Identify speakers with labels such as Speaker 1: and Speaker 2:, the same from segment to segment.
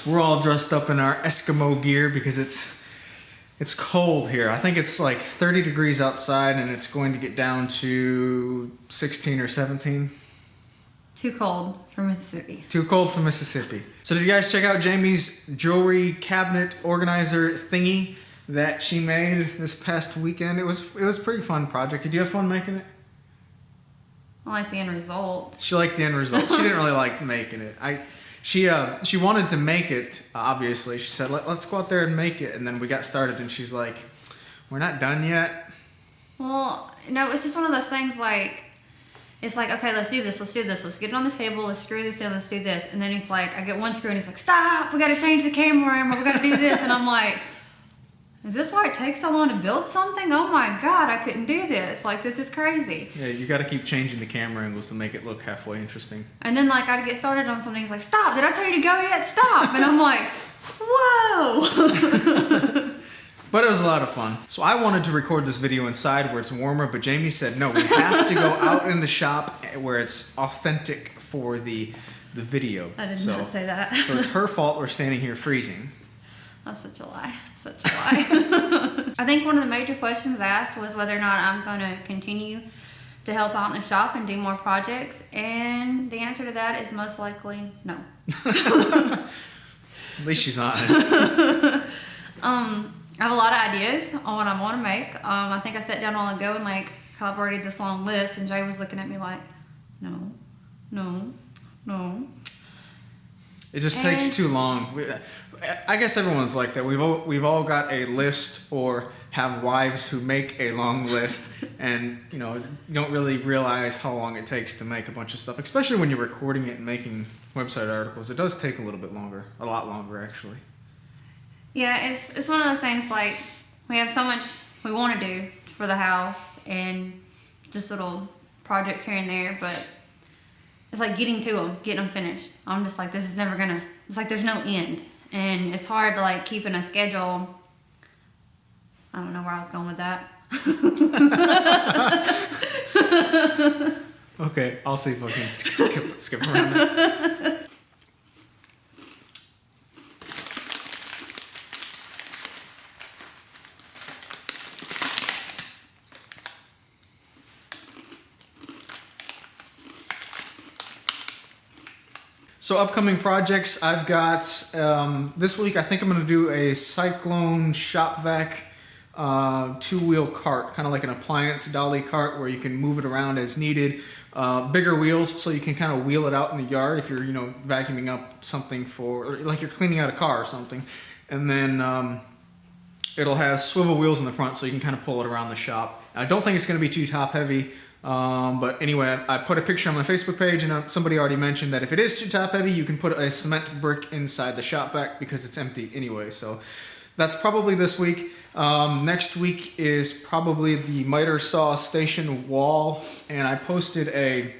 Speaker 1: We're all dressed up in our Eskimo gear because it's cold here. I think it's like 30 degrees outside and it's going to get down to 16 or 17.
Speaker 2: Too cold for Mississippi.
Speaker 1: Too cold for Mississippi. So did you guys check out Jamie's jewelry cabinet organizer thingy that she made this past weekend? It was a pretty fun project. Did you have fun making it?
Speaker 2: I like the end result.
Speaker 1: She liked the end result. She didn't really like making it. She wanted to make it, obviously. She said, let's go out there and make it. And then we got started and she's like, we're not done yet.
Speaker 2: Well, no, it's just one of those things like, it's like, okay, let's do this, let's get it on the table, let's screw this in, let's do this. And then it's like, I get one screw and it's like, stop, we gotta change the camera and we gotta do this. And I'm like, is this why it takes so long to build something? Oh my God, I couldn't do this. Like, this is crazy.
Speaker 1: Yeah, you gotta keep changing the camera angles to make it look halfway interesting.
Speaker 2: And then like, I'd get started on something, it's like, stop, did I tell you to go yet? Stop. And I'm like, whoa.
Speaker 1: But it was a lot of fun. So I wanted to record this video inside where it's warmer, but Jamie said, no, we have to go out in the shop where it's authentic for the video.
Speaker 2: I did not say that.
Speaker 1: So it's her fault we're standing here freezing.
Speaker 2: That's such a lie. Such a lie. I think one of the major questions asked was whether or not I'm going to continue to help out in the shop and do more projects. And the answer to that is most likely no.
Speaker 1: At least she's honest.
Speaker 2: I have a lot of ideas on what I want to make. I think I sat down a while ago and like collaborated this long list, and Jay was looking at me like, no.
Speaker 1: It just takes too long. I guess everyone's like that. We've all got a list or have wives who make a long list, and you don't really realize how long it takes to make a bunch of stuff, especially when you're recording it and making website articles. It does take a little bit longer, a lot longer actually.
Speaker 2: Yeah, it's one of those things like we have so much we want to do for the house and just little projects here and there, but it's like getting them finished. I'm just like, this is never gonna, it's like there's no end. And it's hard to like keep in a schedule. I don't know where I was going with that.
Speaker 1: Okay, I'll see if I can skip around it. So upcoming projects, I've got, this week I think I'm going to do a Cyclone Shop Vac two-wheel cart, kind of like an appliance dolly cart where you can move it around as needed. Bigger wheels so you can kind of wheel it out in the yard if you're, vacuuming up something or like you're cleaning out a car or something. And then it'll have swivel wheels in the front so you can kind of pull it around the shop. I don't think it's going to be too top heavy. But anyway, I put a picture on my Facebook page, and somebody already mentioned that if it is too top heavy, you can put a cement brick inside the shop vac because it's empty anyway. So that's probably this week. Next week is probably the miter saw station wall, and I posted a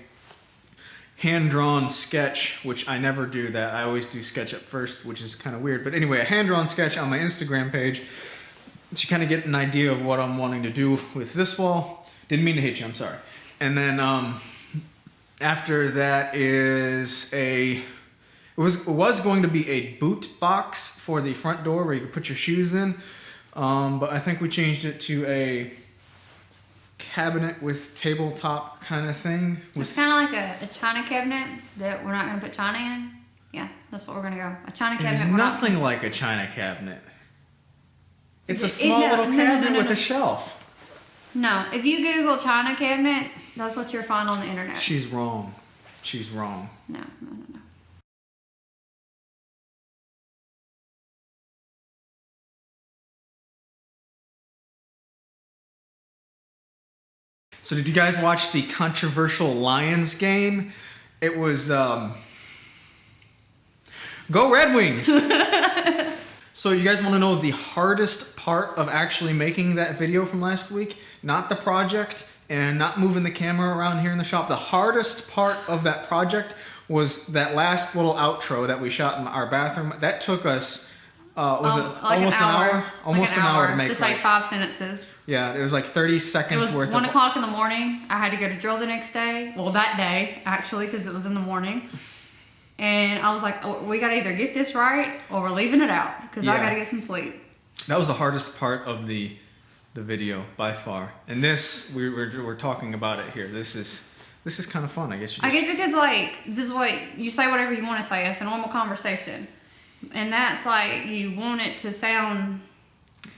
Speaker 1: hand-drawn sketch, which I never do that. I always do SketchUp first, which is kind of weird. But anyway, a hand-drawn sketch on my Instagram page to kind of get an idea of what I'm wanting to do with this wall. Didn't mean to hit you, I'm sorry. And then after that is it was going to be a boot box for the front door where you could put your shoes in, but I think we changed it to a cabinet with tabletop kind of thing.
Speaker 2: It's kind of like a china cabinet that we're not going to put china in. Yeah, that's what we're going to go. A china cabinet.
Speaker 1: It's nothing like a china cabinet. It's a small little cabinet with a shelf.
Speaker 2: No, if you Google china cabinet, that's what you'll find on the internet.
Speaker 1: She's wrong. She's wrong.
Speaker 2: No.
Speaker 1: So did you guys watch the controversial Lions game? It was, go Red Wings! So you guys want to know the hardest part of actually making that video from last week? Not the project and not moving the camera around here in the shop. The hardest part of that project was that last little outro that we shot in our bathroom. That took us, almost an hour? Almost an hour to make.
Speaker 2: It's like 5 sentences.
Speaker 1: Yeah, it was like 30 seconds worth of...
Speaker 2: It was 1 o'clock in the morning. I had to go to drill the next day. Well, that day, actually, because it was in the morning. And I was like, oh, we got to either get this right or we're leaving it out because I
Speaker 1: Yeah.
Speaker 2: got to get some sleep.
Speaker 1: That was the hardest part of the video by far. And this, we're talking about it here. This is kind of fun. I guess you
Speaker 2: I
Speaker 1: just,
Speaker 2: guess because, like, this is what you say whatever you want to say. It's a normal conversation. And that's like, you want it to sound,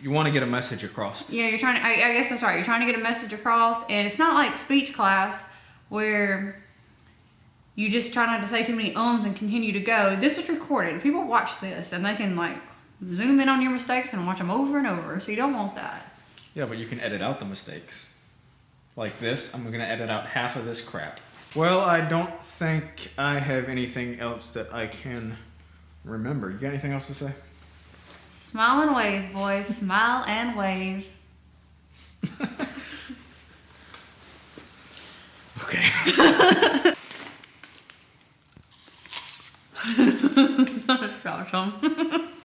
Speaker 1: you want to get a message across.
Speaker 2: yeah, you're trying to, I guess that's right. You're trying to get a message across. And it's not like speech class where you just try not to say too many ums and continue to go. This is recorded. People watch this and they can, like, zoom in on your mistakes and watch them over and over. So you don't want that.
Speaker 1: Yeah, but you can edit out the mistakes. Like this, I'm going to edit out half of this crap. Well, I don't think I have anything else that I can remember. You got anything else to say?
Speaker 2: Smile and wave, boys. Smile and wave.
Speaker 1: Okay.
Speaker 2: Gosh,